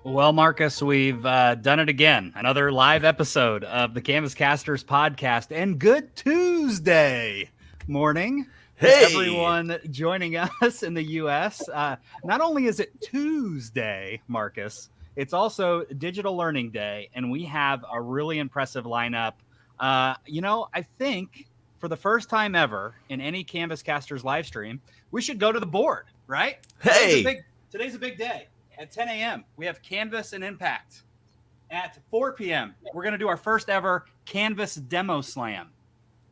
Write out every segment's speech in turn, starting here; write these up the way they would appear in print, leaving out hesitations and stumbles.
Well, Marcus, we've done it again. Another live episode of the Canvas Casters podcast. And good Tuesday morning to Hey! everyone joining us in the U.S. Not only is it Tuesday, Marcus, it's also Digital Learning Day. And we have a really impressive lineup. I think for the first time ever in any Canvas Casters live stream, we should go to the board, right? Hey! Today's a big day. At 10 a.m., we have Canvas and Impact. At 4 p.m., we're going to do our first ever Canvas Demo Slam.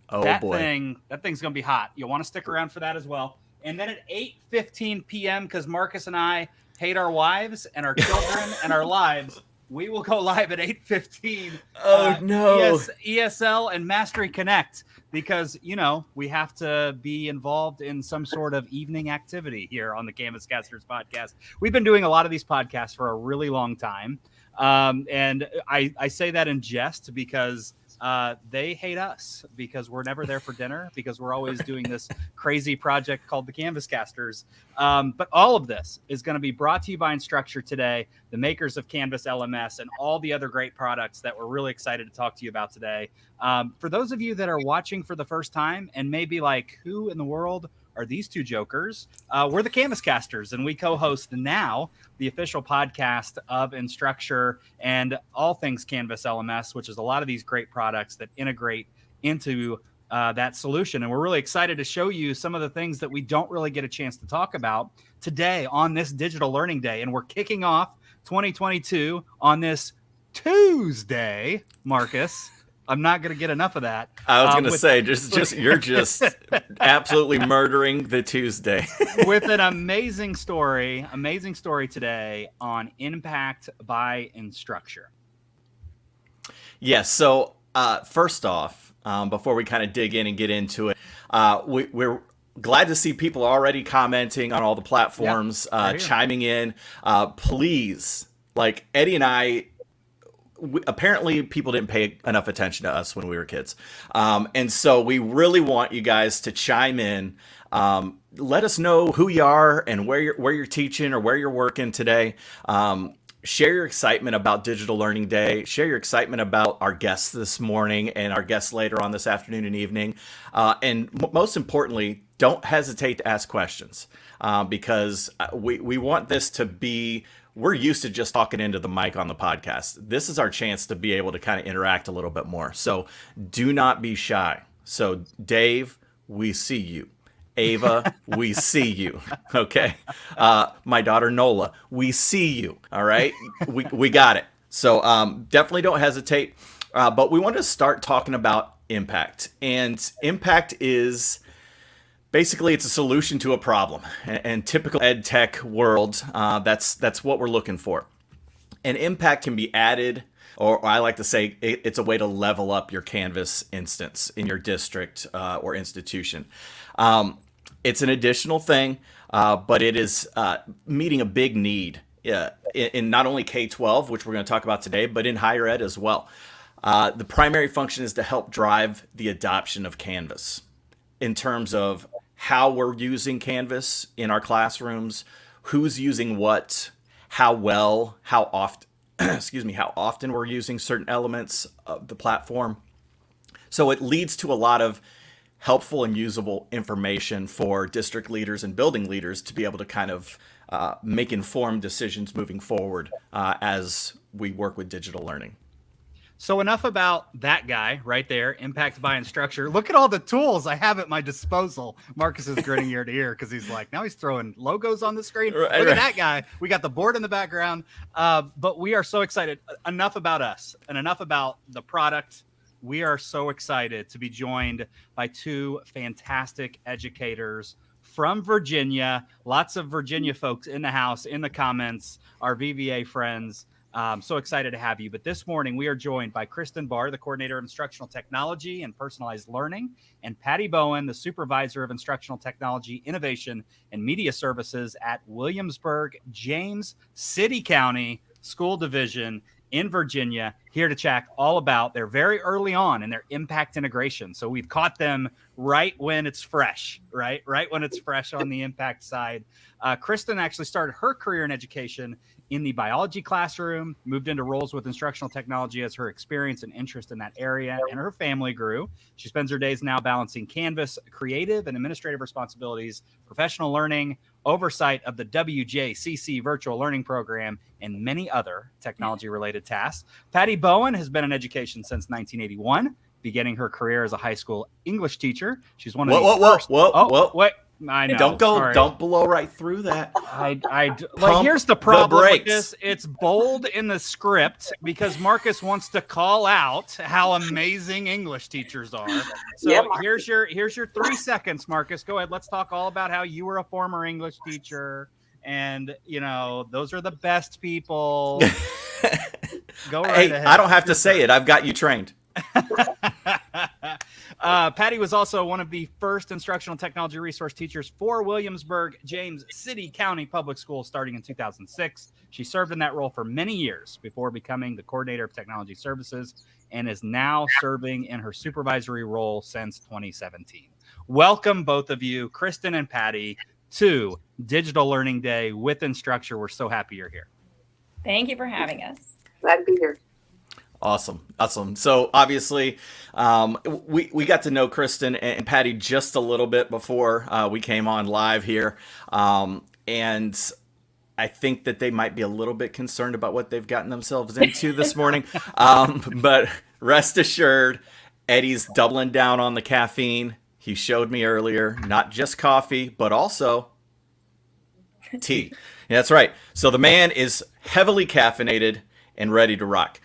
Oh That boy. thing's going to be hot. You'll want to stick around for that as well. And then at 8:15 p.m., because Marcus and I hate our wives and our children and our lives, we will go live at 8:15. Oh no. ESL and Mastery Connect, because, we have to be involved in some sort of evening activity here on the Canvas Casters podcast. We've been doing a lot of these podcasts for a really long time. And I say that in jest because they hate us because we're never there for dinner, because we're always doing this crazy project called the Canvas Casters. But all of this is going to be brought to you by Instructure today, the makers of Canvas LMS and all the other great products that we're really excited to talk to you about today. For those of you that are watching for the first time and maybe like, who in the world are these two jokers? We're the Canvas Casters, and we co-host now the official podcast of Instructure and all things Canvas LMS, which is a lot of these great products that integrate into that solution. And we're really excited to show you some of the things that we don't really get a chance to talk about today on this Digital Learning Day. And we're kicking off 2022 on this Tuesday, Marcus. I'm not going to get enough of that. I was going to say, you're just absolutely murdering the Tuesday. With an amazing story today on Impact by Instructure. Yes. So first off, before we kind of dig in and get into it, we're glad to see people already commenting on all the platforms, chiming in. Please, like Eddie and I, apparently people didn't pay enough attention to us when we were kids. And so we really want you guys to chime in. Let us know who you are and where you're teaching or where you're working today. Share your excitement about Digital Learning Day. Share your excitement about our guests this morning and our guests later on this afternoon and evening. And most importantly, don't hesitate to ask questions because we want this to be, we're used to just talking into the mic on the podcast. This is our chance to be able to kind of interact a little bit more. So do not be shy. So Dave, we see you. Ava, we see you. Okay. My daughter Nola, we see you. All right. We got it. So definitely don't hesitate. But we want to start talking about impact. And impact is basically it's a solution to a problem. And typical EdTech world, that's what we're looking for. And impact can be added, or I like to say it's a way to level up your Canvas instance in your district or institution. It's an additional thing, but it is meeting a big need in not only K-12, which we're going to talk about today, but in higher ed as well. The primary function is to help drive the adoption of Canvas in terms of how we're using Canvas in our classrooms, who's using what, how well, how often, how often we're using certain elements of the platform. So it leads to a lot of helpful and usable information for district leaders and building leaders to be able to kind of make informed decisions moving forward as we work with digital learning. So enough about that guy right there, Impact by Instructure. Look at all the tools I have at my disposal. Marcus is grinning ear to ear because he's like, now he's throwing logos on the screen. Look at that guy. We got the board in the background. But we are so excited. Enough about us and enough about the product. We are so excited to be joined by two fantastic educators from Virginia. Lots of Virginia folks in the house, in the comments, our VVA friends. So excited to have you. But this morning, we are joined by Kristin Barr, the coordinator of instructional technology and personalized learning, and Pattie Bowen, the supervisor of instructional technology, innovation, and media services at Williamsburg, James City County School Division in Virginia, here to chat all about their very early on in their impact integration. So we've caught them right when it's fresh, right when it's fresh on the Impact side. Kristin actually started her career in education in the biology classroom, moved into roles with instructional technology as her experience and interest in that area, and her family grew. She spends her days now balancing Canvas creative and administrative responsibilities, professional learning, oversight of the WJCC virtual learning program, and many other technology-related tasks. Pattie Bowen has been in education since 1981, beginning her career as a high school English teacher. She's one of the first. Whoa. Wait. I know. Don't blow right through that. Here's the problem with this. It's bold in the script because Marcus wants to call out how amazing English teachers are. So here's your 3 seconds, Marcus. Go ahead. Let's talk all about how you were a former English teacher, and those are the best people. Go right ahead. I don't have to say it. I've got you trained. Pattie was also one of the first instructional technology resource teachers for Williamsburg James City County Public Schools starting in 2006. She served in that role for many years before becoming the coordinator of technology services and is now serving in her supervisory role since 2017. Welcome, both of you, Kristin and Pattie, to Digital Learning Day with Instructure. We're so happy you're here. Thank you for having us. Glad to be here. Awesome. So obviously, we got to know Kristin and Pattie just a little bit before we came on live here, and I think that they might be a little bit concerned about what they've gotten themselves into this morning. But rest assured, Eddie's doubling down on the caffeine. He showed me earlier, not just coffee, but also tea. Yeah, that's right. So the man is heavily caffeinated and ready to rock.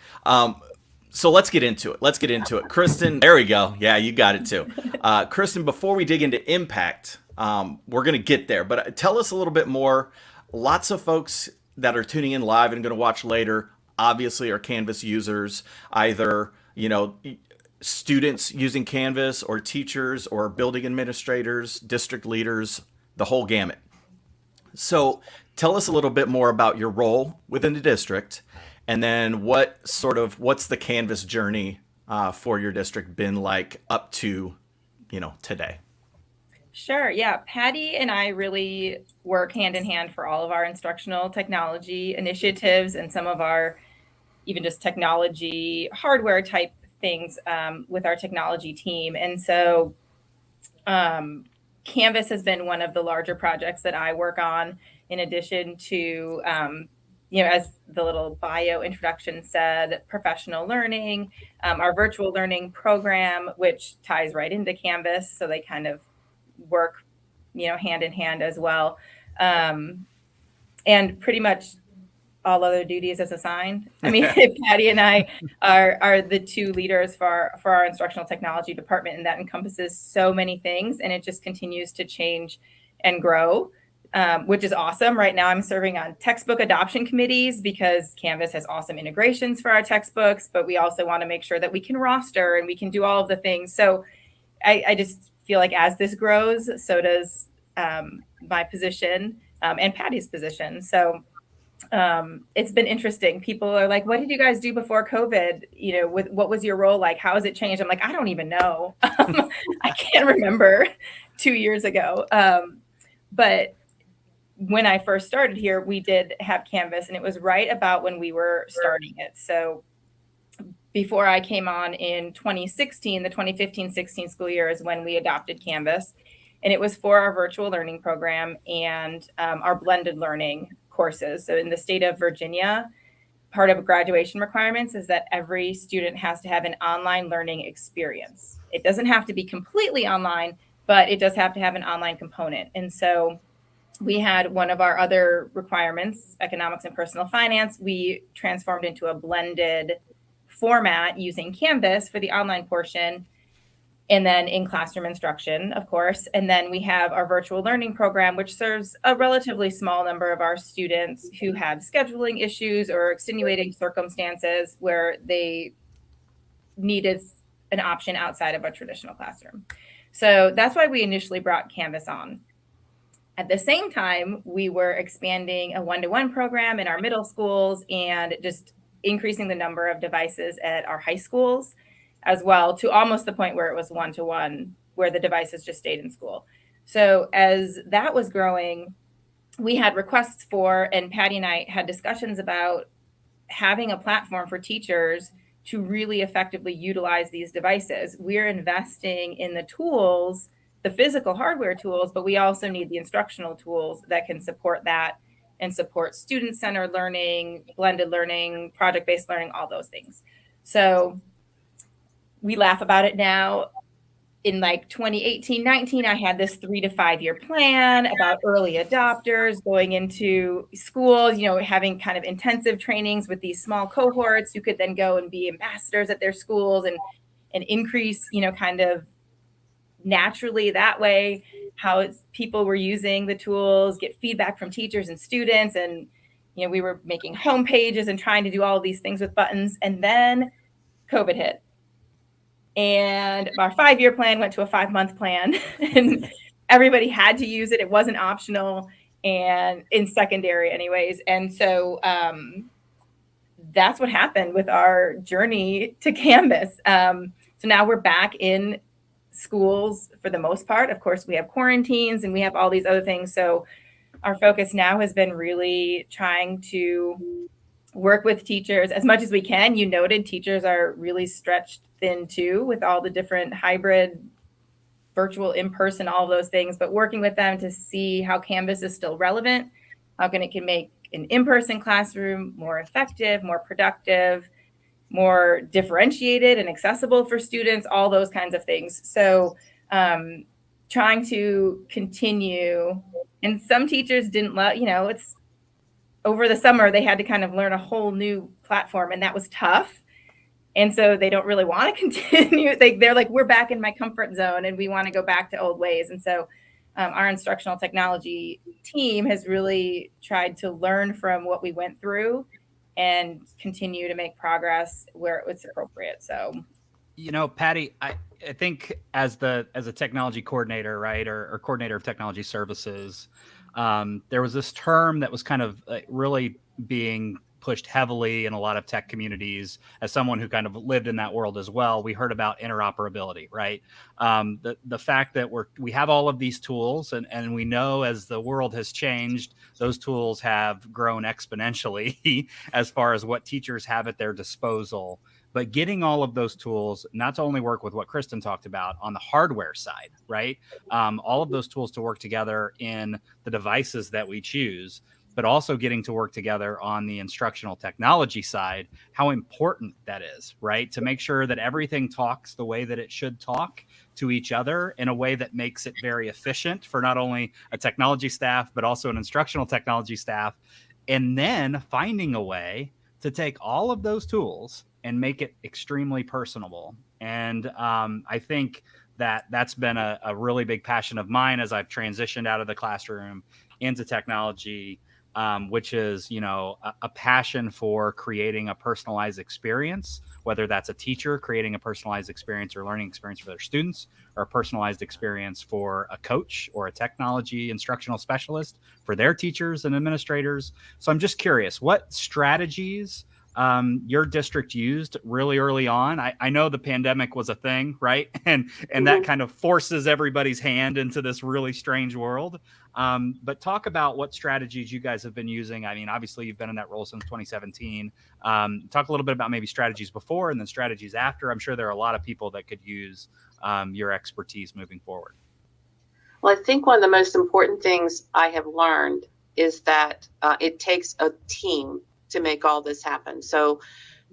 So let's get into it. Kristin, there we go. Yeah, you got it too. Kristin, before we dig into Impact, we're going to get there, but tell us a little bit more. Lots of folks that are tuning in live and going to watch later, obviously are Canvas users, either, students using Canvas or teachers or building administrators, district leaders, the whole gamut. So tell us a little bit more about your role within the district. And then what's the Canvas journey for your district been like up to, today? Sure. Yeah. Pattie and I really work hand in hand for all of our instructional technology initiatives and some of our even just technology hardware type things with our technology team. And so Canvas has been one of the larger projects that I work on, in addition to as the little bio introduction said, professional learning, our virtual learning program, which ties right into Canvas. So they kind of work, hand in hand as well. And pretty much all other duties as assigned. I mean, Pattie and I are the two leaders for our instructional technology department, and that encompasses so many things, and it just continues to change and grow. Which is awesome. Right now I'm serving on textbook adoption committees because Canvas has awesome integrations for our textbooks, but we also want to make sure that we can roster and we can do all of the things. So I just feel like as this grows, so does my position and Pattie's position. So it's been interesting. People are like, what did you guys do before COVID? What was your role like? How has it changed? I'm like, I don't even know. I can't remember 2 years ago. But when I first started here, we did have Canvas, and it was right about when we were starting it. So before I came on in 2016, the 2015-16 school year is when we adopted Canvas, and it was for our virtual learning program and our blended learning courses. So in the state of Virginia, part of graduation requirements is that every student has to have an online learning experience. It doesn't have to be completely online, but it does have to have an online component. And so we had one of our other requirements, economics and personal finance. We transformed into a blended format using Canvas for the online portion, and then in classroom instruction, of course. And then we have our virtual learning program, which serves a relatively small number of our students who have scheduling issues or extenuating circumstances where they needed an option outside of a traditional classroom. So that's why we initially brought Canvas on. At the same time, we were expanding a one-to-one program in our middle schools and just increasing the number of devices at our high schools as well, to almost the point where it was one-to-one where the devices just stayed in school. So as that was growing, we had requests for, and Pattie and I had discussions about having a platform for teachers to really effectively utilize these devices. We're investing in the tools, the physical hardware tools, but we also need the instructional tools that can support that and support student-centered learning, blended learning, project-based learning, all those things. So we laugh about it now. In like 2018, 19, I had this 3 to 5 year plan about early adopters going into schools, having kind of intensive trainings with these small cohorts who could then go and be ambassadors at their schools and increase, kind of naturally that way, how people were using the tools, get feedback from teachers and students. And, we were making home pages and trying to do all of these things with buttons. And then COVID hit. And our 5-year plan went to a 5-month plan, and everybody had to use it. It wasn't optional, and in secondary anyways. And so that's what happened with our journey to Canvas. So now we're back in schools for the most part. Of course, we have quarantines and we have all these other things. So our focus now has been really trying to work with teachers as much as we can. You noted teachers are really stretched thin too with all the different hybrid, virtual, in-person, all of those things, but working with them to see how Canvas is still relevant, how it can make an in-person classroom more effective, more productive, more differentiated and accessible for students, all those kinds of things. So trying to continue, and some teachers didn't love, it's over the summer, they had to kind of learn a whole new platform, and that was tough. And so they don't really want to continue. They're like, we're back in my comfort zone and we want to go back to old ways. And so our instructional technology team has really tried to learn from what we went through and continue to make progress where it's appropriate. So, Pattie, I think as a technology coordinator, right, or coordinator of technology services, there was this term that was kind of really being pushed heavily in a lot of tech communities. As someone who kind of lived in that world as well, we heard about interoperability, right? The fact that we have all of these tools, and we know as the world has changed, those tools have grown exponentially as far as what teachers have at their disposal. But getting all of those tools, not to only work with what Kristin talked about on the hardware side, right? All of those tools to work together in the devices that we choose, but also getting to work together on the instructional technology side, how important that is, right? To make sure that everything talks the way that it should talk to each other in a way that makes it very efficient for not only a technology staff, but also an instructional technology staff. And then finding a way to take all of those tools and make it extremely personable. And I think that's been a really big passion of mine as I've transitioned out of the classroom into technology, which is, a passion for creating a personalized experience, whether that's a teacher creating a personalized experience or learning experience for their students, or a personalized experience for a coach or a technology instructional specialist for their teachers and administrators. So I'm just curious, what strategies your district used really early on? I know the pandemic was a thing, right? And that kind of forces everybody's hand into this really strange world. But talk about what strategies you guys have been using. I mean, obviously you've been in that role since 2017. Talk a little bit about maybe strategies before and then strategies after. I'm sure there are a lot of people that could use your expertise moving forward. Well, I think one of the most important things I have learned is that it takes a team to make all this happen. So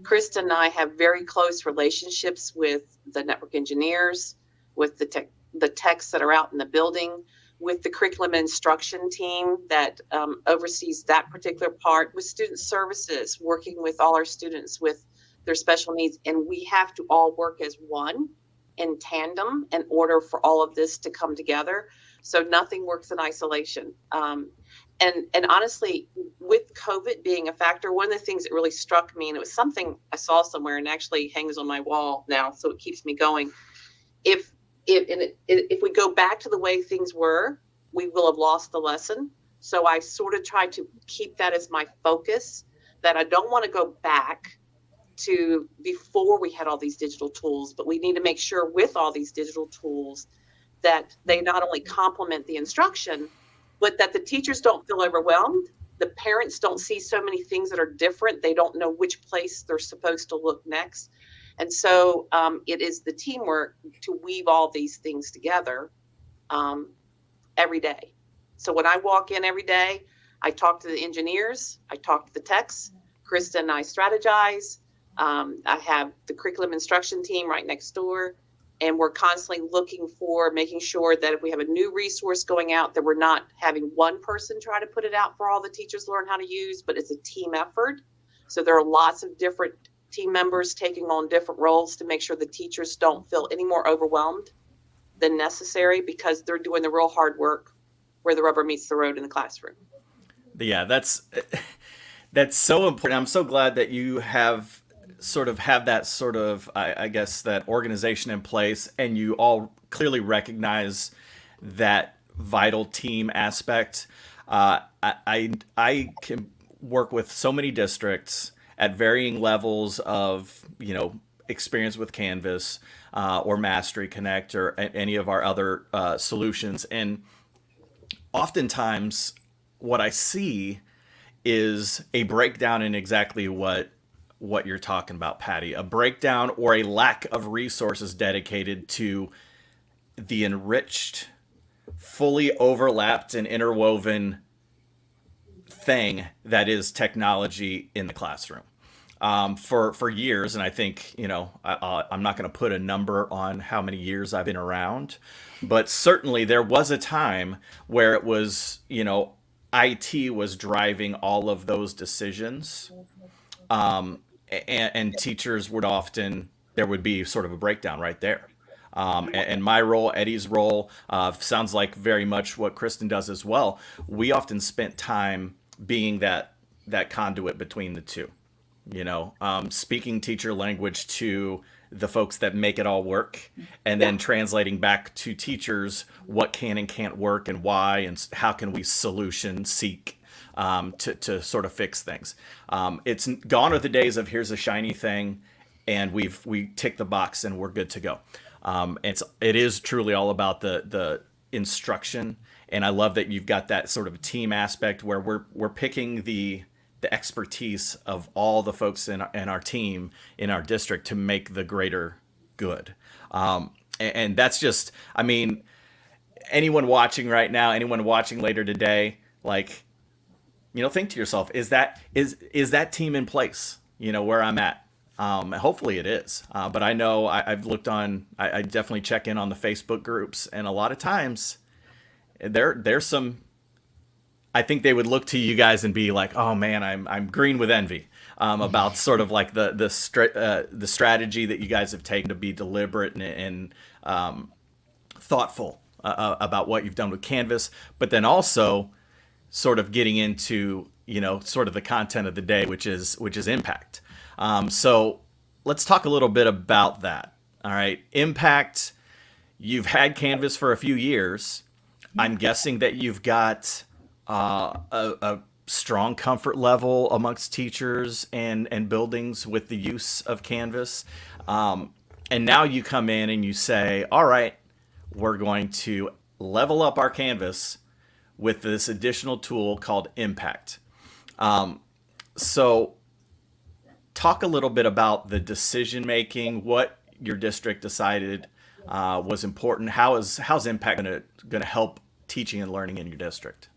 Kristin and I have very close relationships with the network engineers, with the techs that are out in the building, with the curriculum instruction team that oversees that particular part, with student services, working with all our students with their special needs. And we have to all work as one in tandem in order for all of this to come together. So nothing works in isolation. And honestly, with COVID being a factor, one of the things that really struck me, and it was something I saw somewhere and actually hangs on my wall now, so it keeps me going. If we go back to the way things were, we will have lost the lesson. So I sort of tried to keep that as my focus, that I don't want to go back to before we had all these digital tools, but we need to make sure with all these digital tools that they not only complement the instruction, but that the teachers don't feel overwhelmed. The parents don't see so many things that are different. They don't know which place they're supposed to look next. And so it is the teamwork to weave all these things together every day. So when I walk in every day, I talk to the engineers, I talk to the techs, Krista and I strategize. I have the curriculum instruction team right next door, and we're constantly looking for making sure that if we have a new resource going out, that we're not having one person try to put it out for all the teachers to learn how to use, but it's a team effort. So there are lots of different team members taking on different roles to make sure the teachers don't feel any more overwhelmed than necessary, because they're doing the real hard work where the rubber meets the road in the classroom. Yeah, that's so important. I'm so glad that you have that sort of, I guess, that organization in place, and you all clearly recognize that vital team aspect. I can work with so many districts at varying levels of, experience with Canvas or Mastery Connect or any of our other solutions. And oftentimes what I see is a breakdown in exactly what you're talking about, Pattie, a breakdown or a lack of resources dedicated to the enriched, fully overlapped and interwoven thing that is technology in the classroom. For years, and I think, I'm not going to put a number on how many years I've been around, but certainly there was a time where it was, IT was driving all of those decisions. And teachers would often, there would be sort of a breakdown right there. And my role, Eddie's role, sounds like very much what Kristin does as well. We often spent time being that conduit between the two, speaking teacher language to the folks that make it all work, and then translating back to teachers what can and can't work and why, and how can we solution seek to sort of fix things. It's gone are the days of here's a shiny thing and we tick the box and we're good to go. It is truly all about the instruction, and I love that you've got that sort of team aspect where we're picking the expertise of all the folks in our team in our district to make the greater good. And that's just, anyone watching right now, anyone watching later today, think to yourself, is that team in place, where I'm at? Hopefully it is. But I know I've looked on, I definitely check in on the Facebook groups, and a lot of times there's some, I think they would look to you guys and be like, oh man, I'm green with envy about sort of like the strategy that you guys have taken to be deliberate and thoughtful about what you've done with Canvas, but then also sort of getting into, sort of the content of the day, which is Impact. So let's talk a little bit about that. All right. Impact, you've had Canvas for a few years. I'm guessing that you've got a strong comfort level amongst teachers and buildings with the use of Canvas. And now you come in and you say, all right, we're going to level up our Canvas with this additional tool called Impact. So talk a little bit about the decision making, what your district decided was important. How's Impact going to help teaching and learning in your district?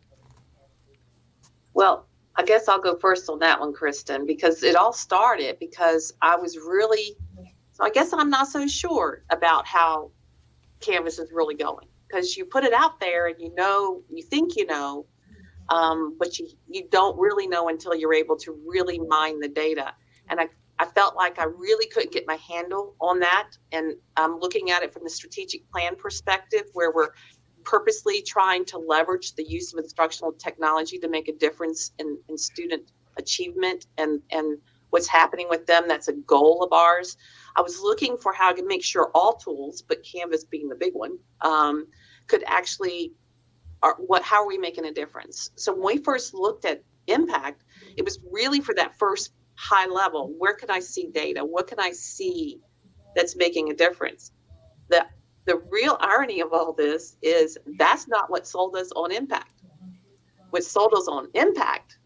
Well, I guess I'll go first on that one, Kristin, because it all started because I guess I'm not so sure about how Canvas is really going, because you put it out there and you think but you don't really know until you're able to really mine the data. And I felt like I really couldn't get my handle on that. And I'm looking at it from the strategic plan perspective, where we're purposely trying to leverage the use of instructional technology to make a difference in student achievement and what's happening with them. That's a goal of ours. I was looking for how to make sure all tools, but Canvas being the big one, could actually, how are we making a difference? So when we first looked at Impact, it was really for that first high level. Where can I see data? What can I see that's making a difference? the real irony of all this is that's not what sold us on Impact. What sold us on Impact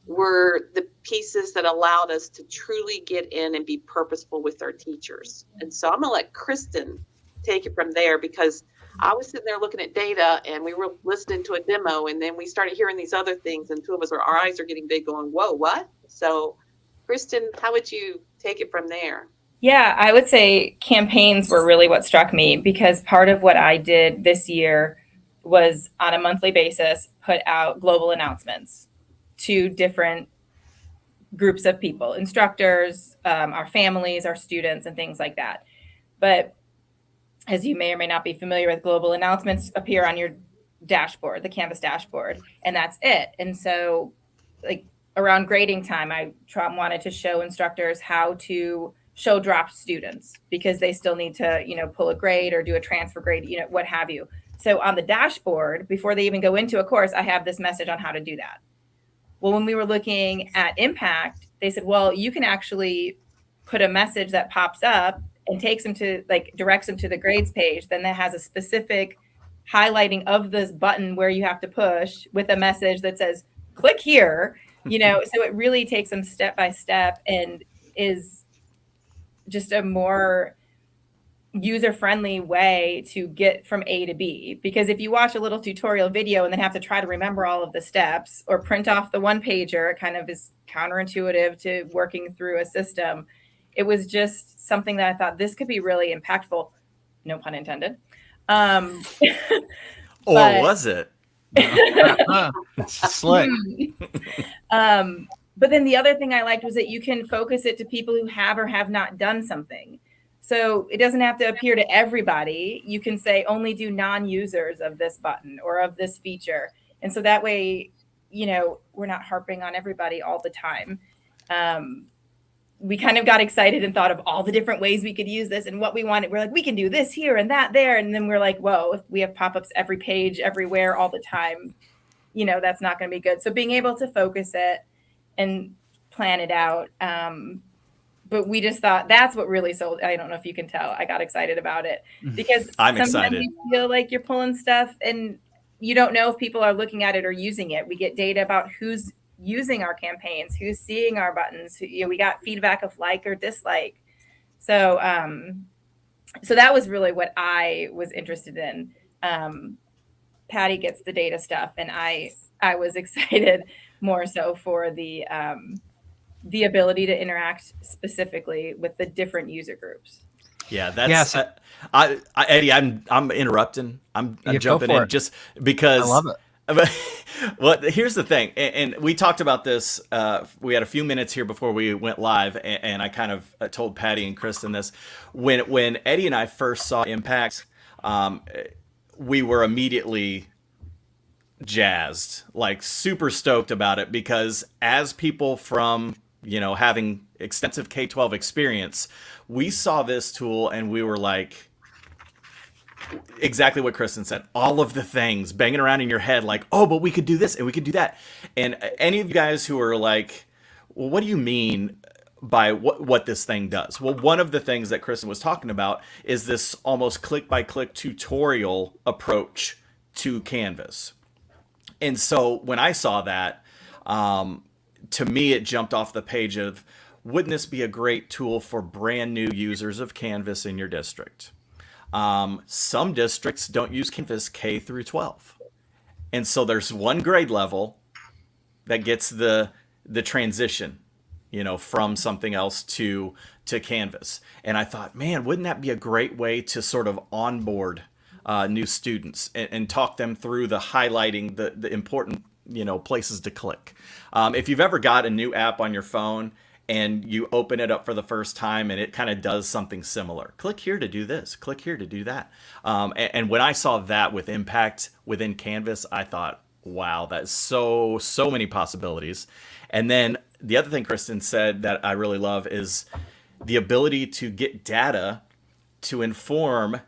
were the pieces that allowed us to truly get in and be purposeful with our teachers. And so I'm going to let Kristin take it from there, because I was sitting there looking at data and we were listening to a demo, and then we started hearing these other things, and two of us, our eyes are getting big going, whoa, what? So Kristin, how would you take it from there? Yeah, I would say campaigns were really what struck me, because part of what I did this year was on a monthly basis put out global announcements to different groups of people, instructors, our families, our students, and things like that. But as you may or may not be familiar with, global announcements appear on your dashboard, the Canvas dashboard, and that's it. And so like around grading time, I wanted to show instructors how to show dropped students, because they still need to, pull a grade or do a transfer grade, what have you. So on the dashboard, before they even go into a course, I have this message on how to do that. Well, when we were looking at Impact, they said, well, you can actually put a message that pops up and takes them to, directs them to the grades page. Then that has a specific highlighting of this button where you have to push with a message that says, click here, so it really takes them step by step and is just a more user-friendly way to get from A to B. Because if you watch a little tutorial video and then have to try to remember all of the steps or print off the one pager, it kind of is counterintuitive to working through a system. It was just something that I thought this could be really impactful. No pun intended. Or was it? Slick. But then the other thing I liked was that you can focus it to people who have or have not done something. So it doesn't have to appear to everybody. You can say only do non-users of this button or of this feature. And so that way, we're not harping on everybody all the time. We kind of got excited and thought of all the different ways we could use this and what we wanted. We're like, we can do this here and that there. And then we're like, whoa, if we have pop-ups every page, everywhere, all the time, that's not going to be good. So being able to focus it and plan it out. But we just thought that's what really sold. I don't know if you can tell. I got excited about it because I'm sometimes excited. you feel like you're pulling stuff and you don't know if people are looking at it or using it. We get data about who's using our campaigns, who's seeing our buttons. We got feedback of like or dislike. So so that was really what I was interested in. Pattie gets the data stuff, and I was excited more so for the ability to interact specifically with the different user groups. Yeah, that's Eddie. I'm interrupting. I'm jumping in just because I love it. Well, here's the thing, and we talked about this. We had a few minutes here before we went live, and I kind of told Pattie and Kristin this. When Eddie and I first saw Impact, we were immediately jazzed, like super stoked about it, because as people from having extensive K-12 experience, we saw this tool and we were like, exactly what Kristin said, all of the things banging around in your head, like, oh, but we could do this and we could do that. And any of you guys who are like, well, what do you mean by what this thing does? Well, one of the things that Kristin was talking about is this almost click-by-click tutorial approach to Canvas. And so when I saw that, to me, it jumped off the page of, wouldn't this be a great tool for brand new users of Canvas in your district? Some districts don't use Canvas K through 12. And so there's one grade level that gets the transition, from something else to Canvas. And I thought, man, wouldn't that be a great way to sort of onboard new students and talk them through the highlighting the important places to click. If you've ever got a new app on your phone and you open it up for the first time and it kind of does something similar, click here to do this, click here to do that. And when I saw that with Impact within Canvas, I thought, wow, that's so many possibilities. And then the other thing Kristin said that I really love is the ability to get data to inform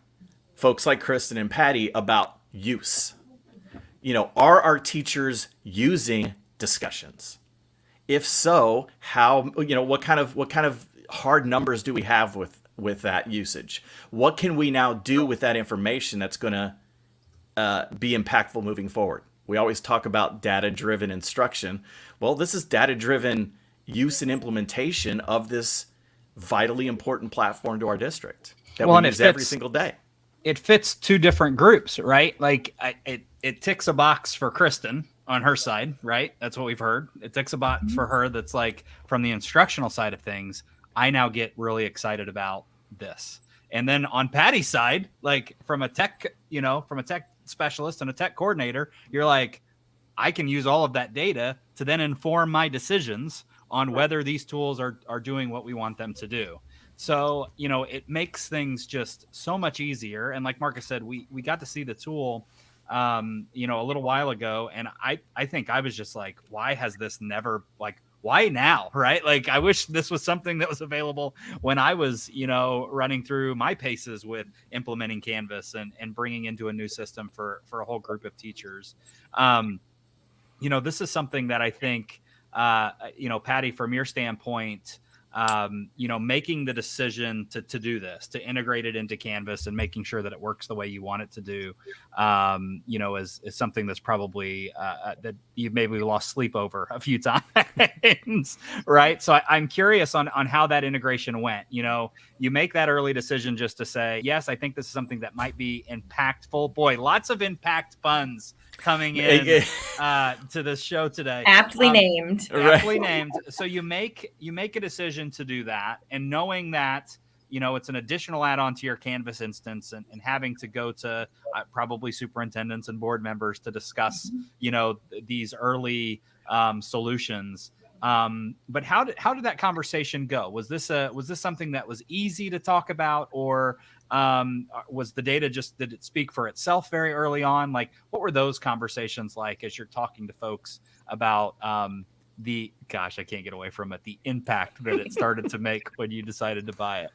folks like Kristin and Pattie about use. Are our teachers using discussions? If so, how, what kind of hard numbers do we have with that usage? What can we now do with that information that's going to be impactful moving forward? We always talk about data-driven instruction. Well, this is data-driven use and implementation of this vitally important platform to our district that we use every single day. It fits two different groups, right? Like it ticks a box for Kristin on her side, right? That's what we've heard. It ticks a box for her. That's like from the instructional side of things, I now get really excited about this. And then on Pattie's side, like from a tech specialist and a tech coordinator, you're like, I can use all of that data to then inform my decisions on whether these tools are doing what we want them to do. So, it makes things just so much easier. And like Marcus said, we got to see the tool, a little while ago. And I think I was just like, why has this never, like, why now? Right. Like, I wish this was something that was available when I was, running through my paces with implementing Canvas and bringing into a new system for a whole group of teachers. This is something that I think, Pattie, from your standpoint, making the decision to do this, to integrate it into Canvas and making sure that it works the way you want it to do, is something that's probably that you've maybe lost sleep over a few times, right? So I'm curious on how that integration went. You make that early decision just to say, yes, I think this is something that might be impactful. Boy, lots of impact puns coming in to this show today. Aptly named. Aptly named. So you make a decision to do that, and knowing that it's an additional add-on to your Canvas instance, and having to go to probably superintendents and board members to discuss these early solutions. But how did that conversation go? Was this something that was easy to talk about, or was the data did it speak for itself very early on? Like, what were those conversations like as you're talking to folks about I can't get away from it, the impact that it started to make when you decided to buy it?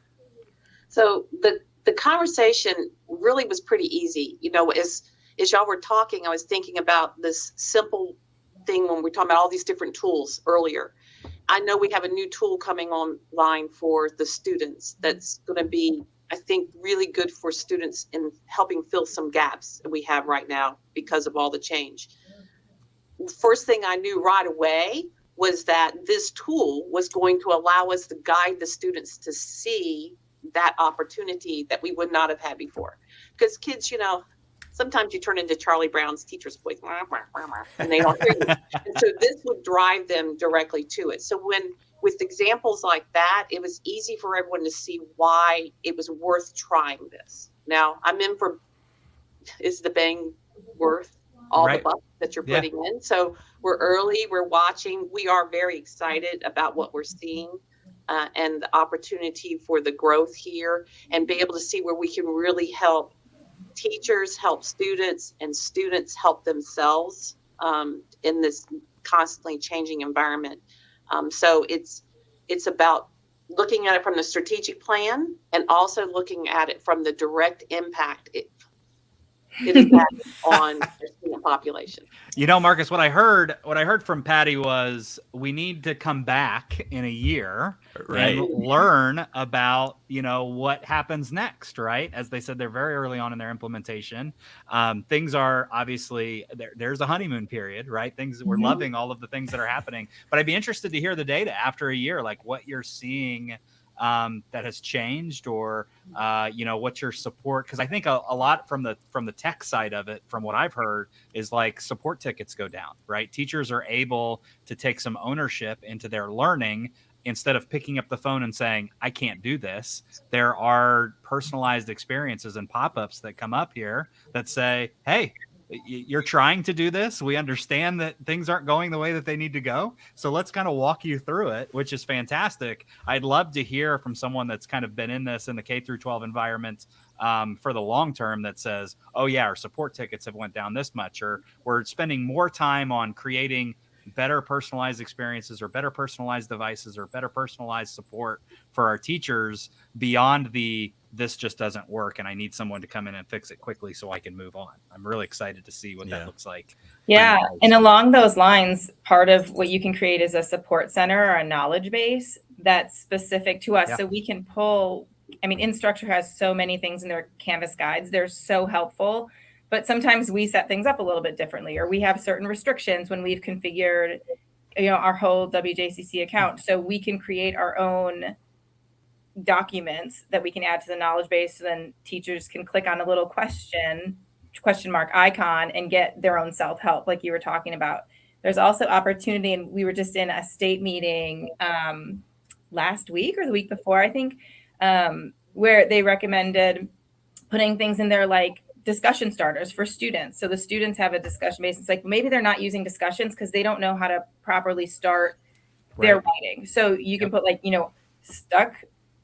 So the conversation really was pretty easy. As y'all were talking, I was thinking about this simple thing when we're talking about all these different tools earlier. I know we have a new tool coming online for the students that's going to be, I think, really good for students in helping fill some gaps that we have right now because of all the change. First thing I knew right away was that this tool was going to allow us to guide the students to see that opportunity that we would not have had before. Because kids, sometimes you turn into Charlie Brown's teacher's voice, and they don't hear you. And so this would drive them directly to it. So with examples like that, it was easy for everyone to see why it was worth trying this. Now, I'm in for, is the bang worth all the bucks that you're putting in? So we're early, we're watching. We are very excited about what we're seeing and the opportunity for the growth here, and be able to see where we can really help teachers, help students, and students help themselves in this constantly changing environment. So it's about looking at it from the strategic plan and also looking at it from the direct impact it is having on the student population. Marcus, what I heard from Pattie was we need to come back in a year and learn about, what happens next, right? As they said, they're very early on in their implementation. Things are obviously, there's a honeymoon period, right? We're loving all of the things that are happening, but I'd be interested to hear the data after a year, like what you're seeing that has changed, or what's your support? Because I think a lot from the tech side of it, from what I've heard, is like support tickets go down, right? Teachers are able to take some ownership into their learning instead of picking up the phone and saying, I can't do this. There are personalized experiences and pop-ups that come up here that say, hey, you're trying to do this. We understand that things aren't going the way that they need to go. So let's kind of walk you through it, which is fantastic. I'd love to hear from someone that's kind of been in this in the K through 12 environment for the long term that says, oh yeah, our support tickets have went down this much, or we're spending more time on creating better personalized experiences or better personalized devices or better personalized support for our teachers beyond this just doesn't work and I need someone to come in and fix it quickly so I can move on. I'm really excited to see what that looks like. Yeah. And along those lines, part of what you can create is a support center or a knowledge base that's specific to us. So we can pull I mean, Instructure has so many things in their Canvas guides. They're so helpful, but sometimes we set things up a little bit differently, or we have certain restrictions when we've configured, our whole WJCC account. So we can create our own documents that we can add to the knowledge base. So then teachers can click on a little question mark icon and get their own self-help, like you were talking about. There's also opportunity, and we were just in a state meeting last week or the week before, I think, where they recommended putting things in there like discussion starters for students. So the students have a discussion base. It's like maybe they're not using discussions because they don't know how to properly start their writing. So you can put like, stuck,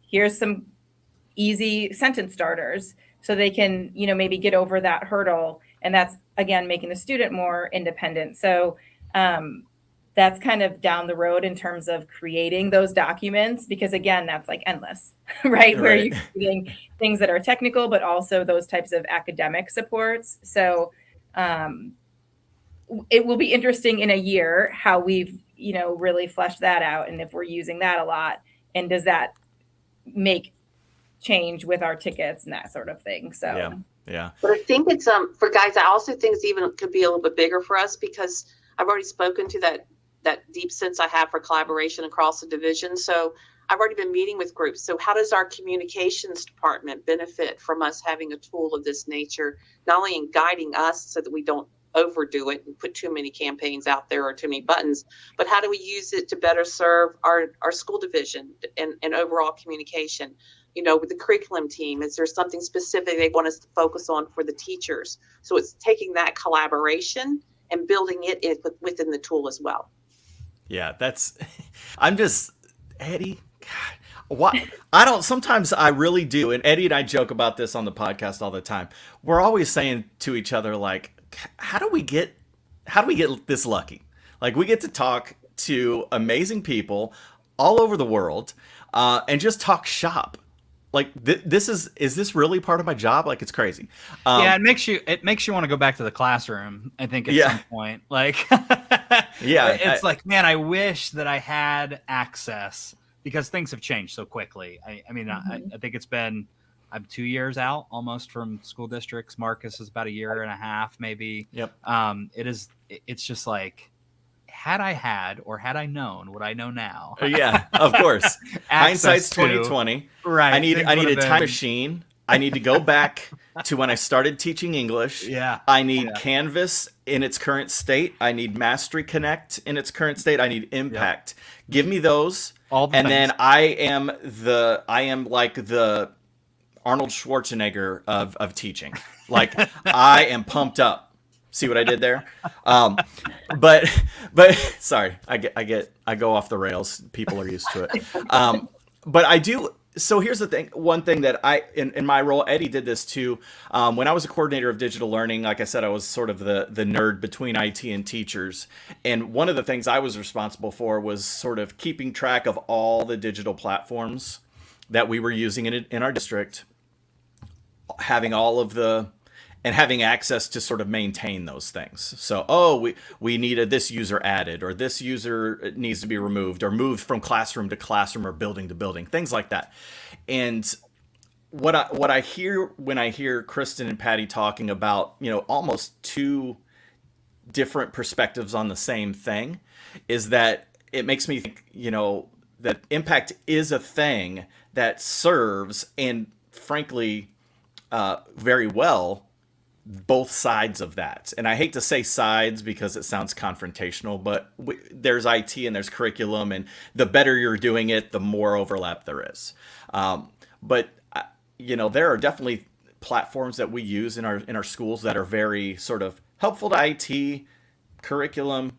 here's some easy sentence starters so they can, maybe get over that hurdle. And that's, again, making the student more independent. So that's kind of down the road in terms of creating those documents, because again, that's like endless, right? Where you're creating things that are technical, but also those types of academic supports. So it will be interesting in a year how we've, really fleshed that out. And if we're using that a lot, and does that make change with our tickets and that sort of thing. So yeah. But I think it's for guys, I also think it's even could be a little bit bigger for us, because I've already spoken to that deep sense I have for collaboration across the division. So I've already been meeting with groups. So how does our communications department benefit from us having a tool of this nature, not only in guiding us so that we don't overdo it and put too many campaigns out there or too many buttons, but how do we use it to better serve our school division and overall communication? With the curriculum team, is there something specific they want us to focus on for the teachers? So it's taking that collaboration and building it within the tool as well. Yeah, I'm just, Eddie, God, what? Sometimes I really do. And Eddie and I joke about this on the podcast all the time. We're always saying to each other, like, how do we get this lucky? Like, we get to talk to amazing people all over the world and just talk shop. Like, is this really part of my job? Like, it's crazy. Yeah, it makes you want to go back to the classroom, I think, at some point. Like, it's like, man, I wish that I had access, because things have changed so quickly. I mean, I think I'm 2 years out almost from school districts. Marcus is about a year and a half, maybe. Yep. It's just like, had I known what I know now. Yeah, of course. Hindsight's 2020. Right. I need a time machine. I need to go back to when I started teaching English. Yeah. I need Canvas in its current state. I need Mastery Connect in its current state. I need Impact. Yep. Give me those. All the and things. Then I am like the Arnold Schwarzenegger of teaching. Like, I am pumped up. See what I did there? But sorry, I go off the rails. People are used to it. But I do. So here's the thing. One thing that in my role, Eddie did this too. When I was a coordinator of digital learning, like I said, I was sort of the nerd between IT and teachers. And one of the things I was responsible for was sort of keeping track of all the digital platforms that we were using in our district, having having access to sort of maintain those things. So, we needed this user added, or this user needs to be removed, or moved from classroom to classroom, or building to building, things like that. And what I hear when I hear Kristin and Pattie talking about, almost two different perspectives on the same thing, is that it makes me think, that impact is a thing that serves, and frankly, very well, both sides of that. And I hate to say sides because it sounds confrontational, but there's IT and there's curriculum, and the better you're doing it, the more overlap there is. But there are definitely platforms that we use in our schools that are very sort of helpful to IT. Curriculum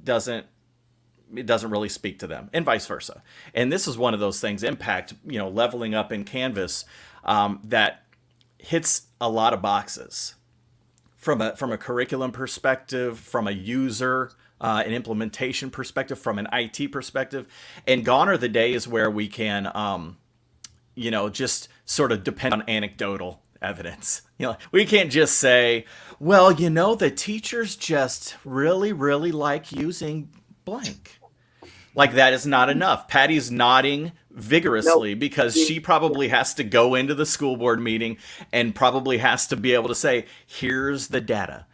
doesn't really speak to them, and vice versa. And this is one of those things, Impact, leveling up in Canvas, that hits a lot of boxes from a curriculum perspective, from a user an implementation perspective, from an IT perspective. And gone are the days where we can just sort of depend on anecdotal evidence. We can't just say, well, the teachers just really, really like using blank. Like, that is not enough. Pattie's nodding vigorously Nope. because she probably has to go into the school board meeting and probably has to be able to say, here's the data.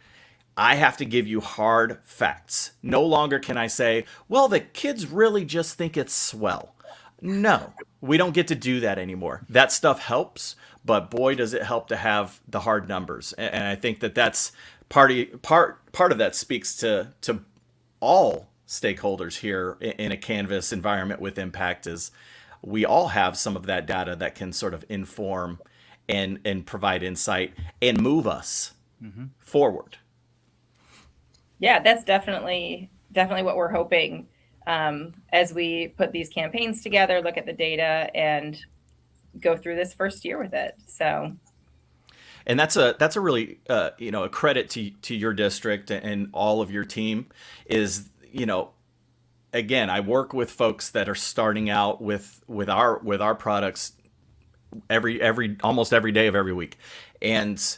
I have to give you hard facts. No longer can I say, well, the kids really just think it's swell. No, we don't get to do that anymore. That stuff helps, but boy, does it help to have the hard numbers. And I think that that's part of that speaks to all stakeholders here in a Canvas environment with Impact, is we all have some of that data that can sort of inform and provide insight and move us forward. Yeah, that's definitely what we're hoping as we put these campaigns together, look at the data, and go through this first year with it. So, and that's a really a credit to your district and all of your team. Is, again, I work with folks that are starting out with our products almost every day of every week, and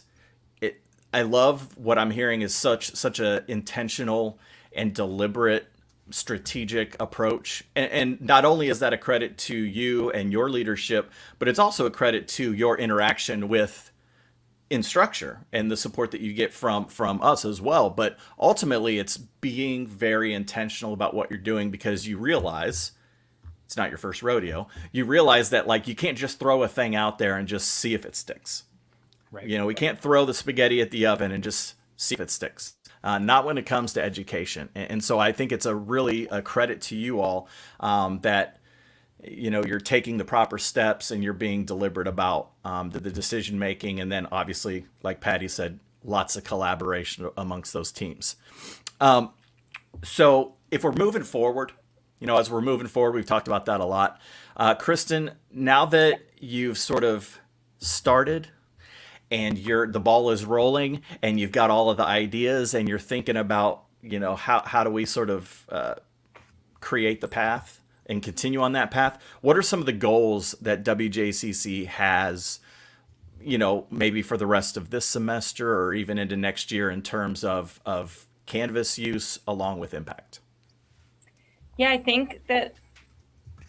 I love what I'm hearing is such a intentional and deliberate strategic approach. And not only is that a credit to you and your leadership, but it's also a credit to your interaction with Instructure and the support that you get from us as well. But ultimately, it's being very intentional about what you're doing, because you realize it's not your first rodeo. You realize that, like, you can't just throw a thing out there and just see if it sticks. Right. We can't throw the spaghetti at the oven and just see if it sticks. Not when it comes to education. And so I think it's a credit to you all that you're taking the proper steps and you're being deliberate about the decision making. And then obviously, like Pattie said, lots of collaboration amongst those teams. So if we're moving forward, as we're moving forward, we've talked about that a lot. Kristin, now that you've sort of started and the ball is rolling and you've got all of the ideas and you're thinking about, how do we sort of create the path and continue on that path? What are some of the goals that WJCC has, maybe for the rest of this semester or even into next year in terms of Canvas use along with Impact? Yeah, I think that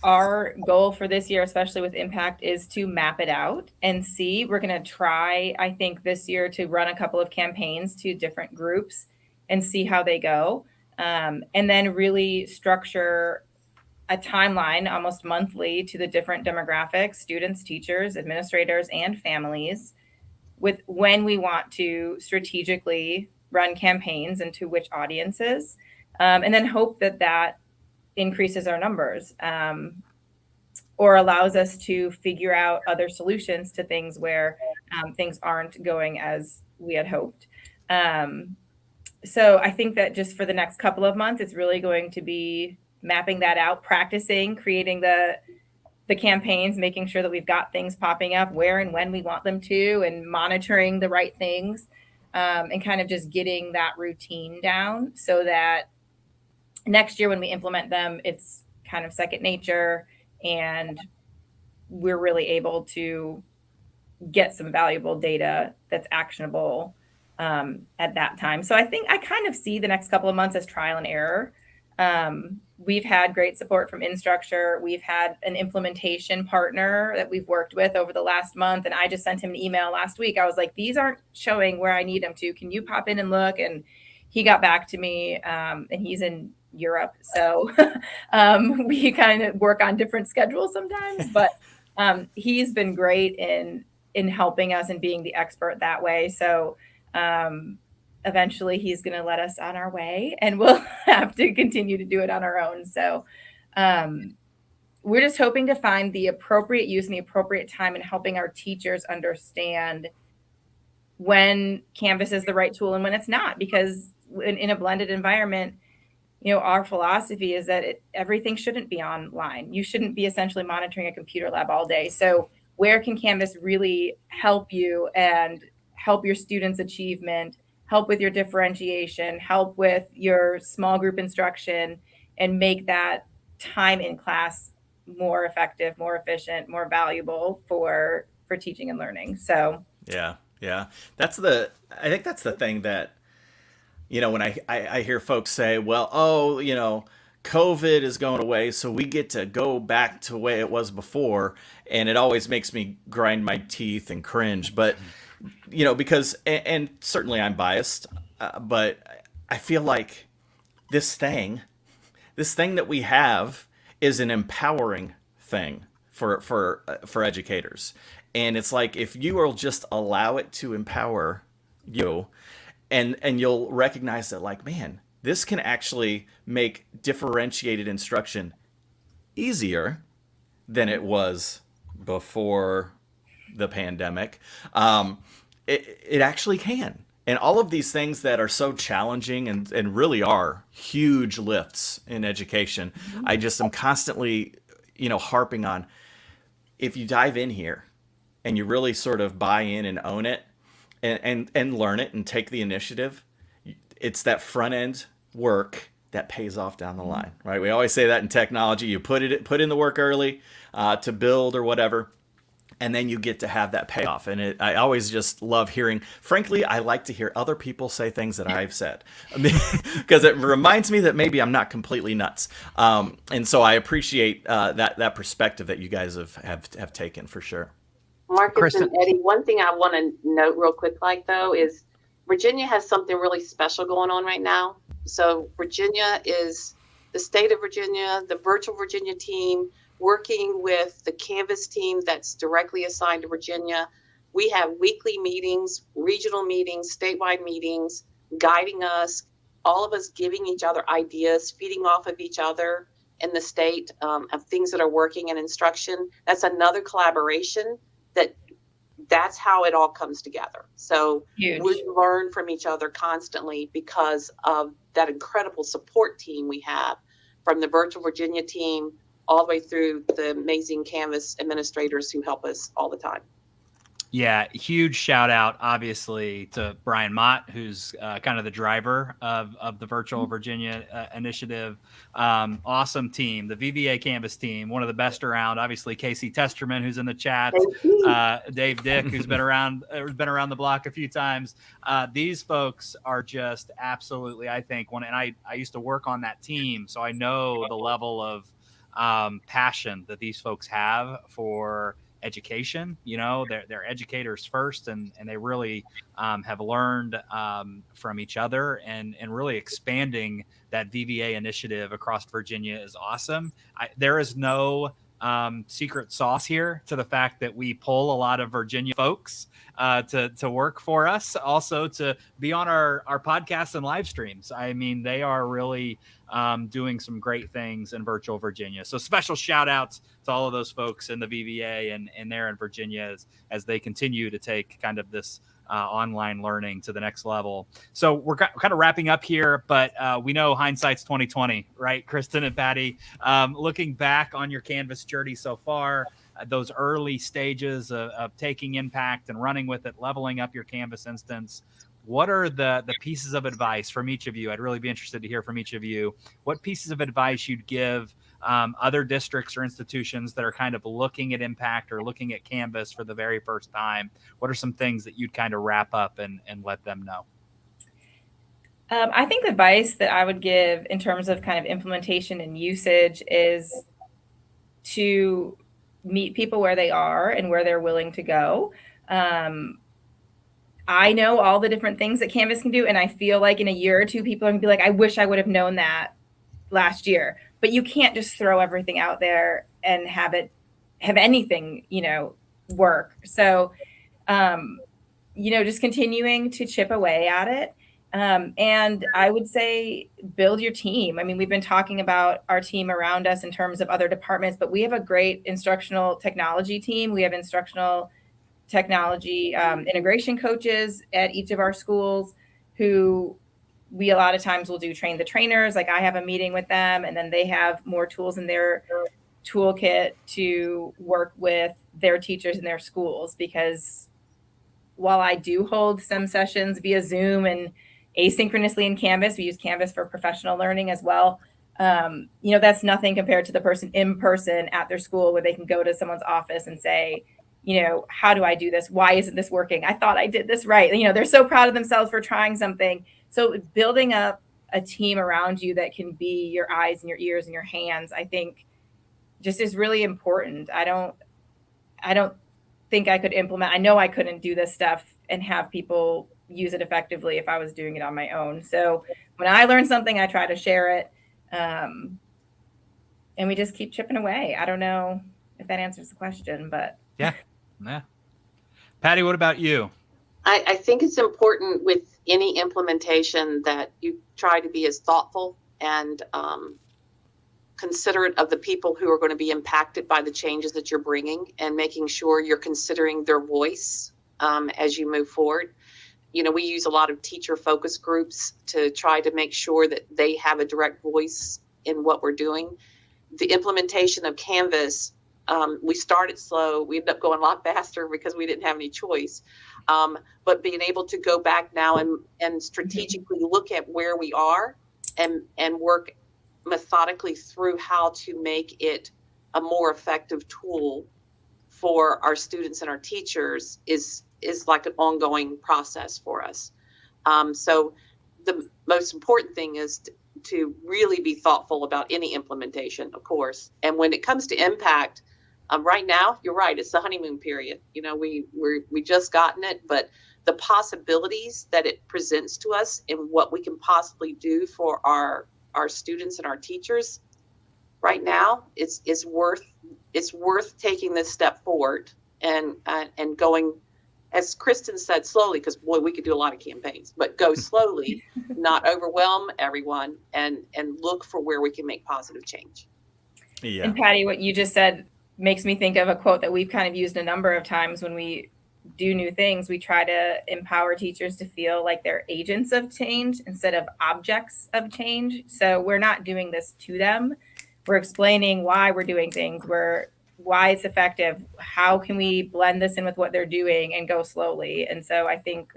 our goal for this year, especially with Impact, is to map it out and see. We're going to try, I think, this year to run a couple of campaigns to different groups and see how they go. And then really structure a timeline almost monthly to the different demographics, students, teachers, administrators, and families, with when we want to strategically run campaigns and to which audiences, and then hope that increases our numbers, or allows us to figure out other solutions to things where things aren't going as we had hoped. So I think that just for the next couple of months, it's really going to be mapping that out, practicing, creating the campaigns, making sure that we've got things popping up where and when we want them to, and monitoring the right things, and kind of just getting that routine down so that next year when we implement them, it's kind of second nature and we're really able to get some valuable data that's actionable at that time. So I think I kind of see the next couple of months as trial and error. We've had great support from Instructure. We've had an implementation partner that we've worked with over the last month. And I just sent him an email last week. I was like, these aren't showing where I need them to. Can you pop in and look? And he got back to me, and he's in Europe. So we kind of work on different schedules sometimes, but he's been great in helping us and being the expert that way. So eventually he's going to let us on our way and we'll have to continue to do it on our own. So we're just hoping to find the appropriate use and the appropriate time in helping our teachers understand when Canvas is the right tool and when it's not, because in a blended environment, our philosophy is that everything shouldn't be online. You shouldn't be essentially monitoring a computer lab all day. So where can Canvas really help you and help your students' achievement, help with your differentiation, help with your small group instruction, and make that time in class more effective, more efficient, more valuable for teaching and learning. So yeah. I think that's the thing that, when I hear folks say, well, COVID is going away, so we get to go back to the way it was before. And it always makes me grind my teeth and cringe. But, because, and certainly I'm biased, but I feel like this thing that we have is an empowering thing for educators. And it's like, if you will just allow it to empower you, and you'll recognize that, like, man, this can actually make differentiated instruction easier than it was before the pandemic. It actually can. And all of these things that are so challenging and really are huge lifts in education, I just am constantly, harping on, if you dive in here and you really sort of buy in and own it and learn it and take the initiative, it's that front end work that pays off down the line, right? We always say that in technology, you put in the work early to build or whatever, and then you get to have that payoff. And I always just love hearing, frankly, I like to hear other people say things that I've said, because it reminds me that maybe I'm not completely nuts. And so I appreciate that perspective that you guys have taken, for sure. Marcus and Eddie, one thing I want to note real quick, though, is Virginia has something really special going on right now. So Virginia is the state of Virginia, the virtual Virginia team, working with the Canvas team that's directly assigned to Virginia. We have weekly meetings, regional meetings, statewide meetings, guiding us, all of us giving each other ideas, feeding off of each other in the state of things that are working in instruction. That's another collaboration that's how it all comes together. So Huge. We learn from each other constantly because of that incredible support team we have, from the virtual Virginia team all the way through the amazing Canvas administrators who help us all the time. Yeah, huge shout out, obviously, to Brian Mott, who's kind of the driver of the Virtual Virginia initiative. Awesome team, the VVA Canvas team, one of the best around. Obviously, Casey Testerman, who's in the chat, Dave Dick, who's been around the block a few times. These folks are just absolutely, I think, and I used to work on that team, so I know the level of passion that these folks have for education. They're educators first, and they really have learned from each other, and really expanding that VVA initiative across Virginia is awesome. There is no secret sauce here to the fact that we pull a lot of Virginia folks to work for us, also to be on our podcasts and live streams. I mean, they are really doing some great things in virtual Virginia. So special shout outs to all of those folks in the VVA and there in Virginia as they continue to take kind of this online learning to the next level. So we're kind of wrapping up here, but we know hindsight's 2020, right? Kristin and Pattie, looking back on your Canvas journey so far, those early stages of taking Impact and running with it, leveling up your Canvas instance. What are the pieces of advice from each of you? I'd really be interested to hear from each of you. What pieces of advice you'd give other districts or institutions that are kind of looking at Impact or looking at Canvas for the very first time? What are some things that you'd kind of wrap up and let them know? I think the advice that I would give in terms of kind of implementation and usage is to meet people where they are and where they're willing to go. I know all the different things that Canvas can do, and I feel like in a year or two, people are gonna be like, I wish I would have known that last year. But you can't just throw everything out there and have anything, work. So, just continuing to chip away at it. And I would say build your team. I mean, we've been talking about our team around us in terms of other departments, but we have a great instructional technology team. We have instructional technology integration coaches at each of our schools who we a lot of times will do train the trainers. Like I have a meeting with them, and then they have more tools in their toolkit to work with their teachers in their schools. Because while I do hold some sessions via Zoom and asynchronously in Canvas, we use Canvas for professional learning as well. That's nothing compared to the person in person at their school, where they can go to someone's office and say, how do I do this? Why isn't this working? I thought I did this right. They're so proud of themselves for trying something. So building up a team around you that can be your eyes and your ears and your hands, I think just is really important. I don't think I could implement. I know I couldn't do this stuff and have people use it effectively if I was doing it on my own. So when I learn something, I try to share it. And we just keep chipping away. I don't know if that answers the question, but yeah. Pattie, what about you? I think it's important with any implementation that you try to be as thoughtful and considerate of the people who are going to be impacted by the changes that you're bringing, and making sure you're considering their voice as you move forward. We use a lot of teacher focus groups to try to make sure that they have a direct voice in what we're doing. The implementation of Canvas, we started slow. We ended up going a lot faster because we didn't have any choice. But being able to go back now and strategically look at where we are and work methodically through how to make it a more effective tool for our students and our teachers is like an ongoing process for us. So the most important thing is to really be thoughtful about any implementation, of course. And when it comes to impact, right now, you're right, it's the honeymoon period. We just gotten it, but the possibilities that it presents to us and what we can possibly do for our students and our teachers right now, it's worth taking this step forward and going, as Kristin said, slowly, because boy, we could do a lot of campaigns, but go slowly, not overwhelm everyone, and look for where we can make positive change. Yeah. And Pattie, what you just said makes me think of a quote that we've kind of used a number of times when we do new things. We try to empower teachers to feel like they're agents of change instead of objects of change. So we're not doing this to them. We're explaining why we're doing things, why it's effective, how can we blend this in with what they're doing and go slowly. And so I think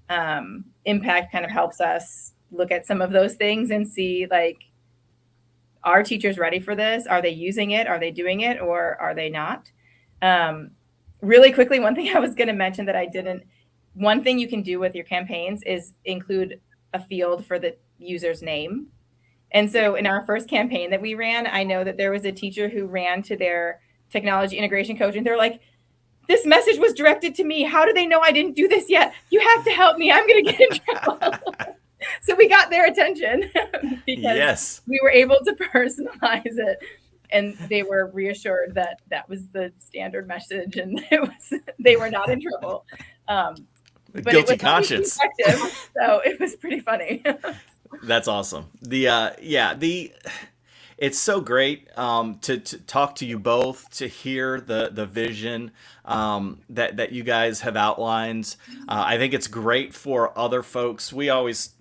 Impact kind of helps us look at some of those things and see, like, are teachers ready for this? Are they using it? Are they doing it? Or are they not? Really quickly, one thing I was going to mention that I didn't, one thing you can do with your campaigns is include a field for the user's name. And so in our first campaign that we ran, I know that there was a teacher who ran to their technology integration coach and they're like, this message was directed to me. How do they know I didn't do this yet? You have to help me. I'm going to get in trouble. So we got their attention because we were able to personalize it. And they were reassured that that was the standard message, and they were not in trouble. But guilty conscience. So it was pretty funny. That's awesome. It's so great to talk to you both, to hear the vision that you guys have outlined. I think it's great for other folks. We always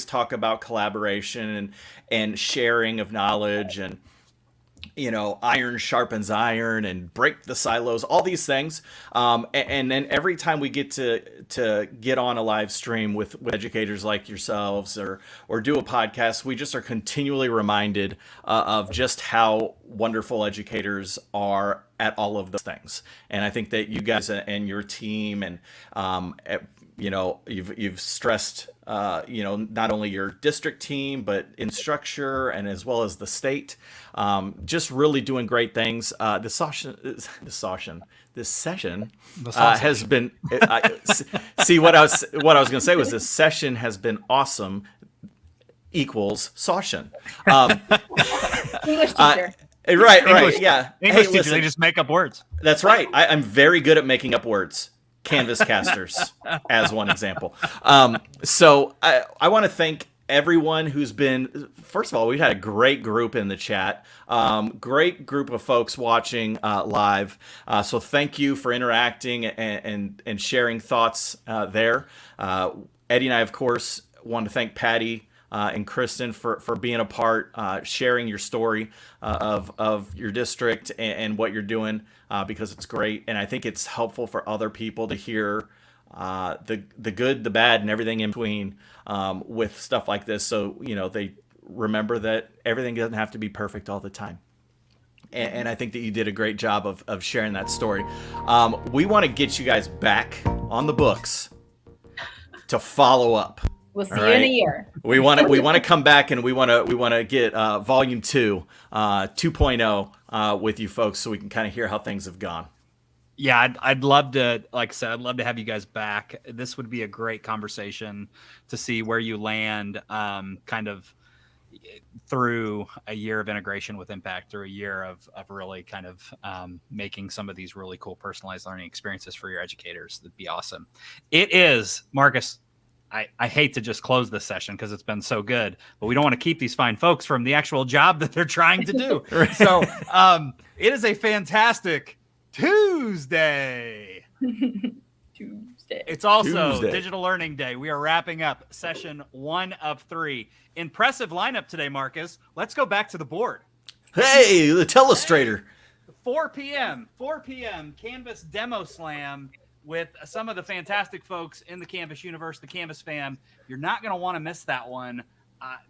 talk about collaboration and sharing of knowledge, and iron sharpens iron and break the silos, all these things. And then every time we get to get on a live stream with educators like yourselves or do a podcast, we just are continually reminded of just how wonderful educators are at all of those things. And I think that you guys and your team and, you've stressed, not only your district team, but Instructure and as well as the state, just really doing great things. This session has been, see what I was going to say was this session has been awesome equals Sashin. English teacher. Right. Yeah. English teachers, they just make up words. That's right. I'm very good at making up words. Canvas casters as one example. So I want to thank everyone who's been, first of all, we've had a great group in the chat, great group of folks watching live. So thank you for interacting and sharing thoughts there. Eddie and I, of course, want to thank Pattie and Kristin for being a part, sharing your story of your district and what you're doing, because it's great. And I think it's helpful for other people to hear the good, the bad, and everything in between with stuff like this. So, they remember that everything doesn't have to be perfect all the time. And I think that you did a great job of sharing that story. We want to get you guys back on the books to follow up We'll see you in a year. We want to come back, and we want to get volume 2.0 with you folks, so we can kind of hear how things have gone. Yeah, I'd love to, like I said, I'd love to have you guys back. This would be a great conversation to see where you land, kind of through a year of integration with Impact, through a year of really kind of making some of these really cool personalized learning experiences for your educators. That'd be awesome. It is, Marcus, I hate to just close this session because it's been so good, but we don't want to keep these fine folks from the actual job that they're trying to do. So it is a fantastic Tuesday. It's also Digital Learning Day. We are wrapping up session 1 of 3. Impressive lineup today, Marcus. Let's go back to the board. Hey, the telestrator. Hey, 4 p.m. Canvas Demo Slam with some of the fantastic folks in the Canvas universe, the Canvas fam. You're not going to want to miss that one.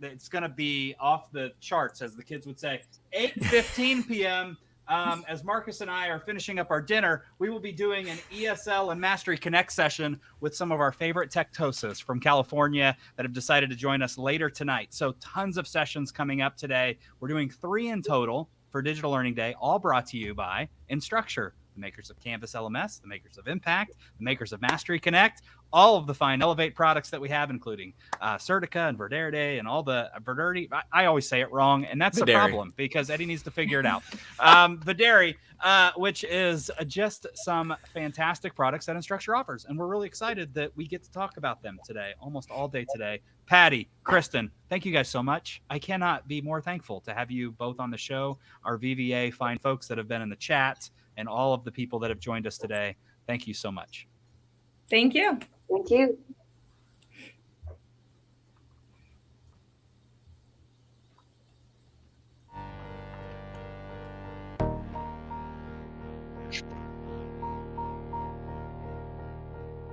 It's going to be off the charts, as the kids would say. 8:15 p.m. As Marcus and I are finishing up our dinner, we will be doing an ESL and Mastery Connect session with some of our favorite Tech-Tosas from California that have decided to join us later tonight. So tons of sessions coming up today. We're doing 3 in total for Digital Learning Day, all brought to you by Instructure, the makers of Canvas LMS, the makers of Impact, the makers of Mastery Connect, all of the fine Elevate products that we have, including Certica and Verderde and all the Verderde. I always say it wrong, and that's a problem because Eddie needs to figure it out. Verderde, which is just some fantastic products that Instructure offers, and we're really excited that we get to talk about them today, almost all day today. Pattie, Kristin, thank you guys so much. I cannot be more thankful to have you both on the show, our VVA fine folks that have been in the chat, and all of the people that have joined us today. Thank you so much. Thank you. Thank you.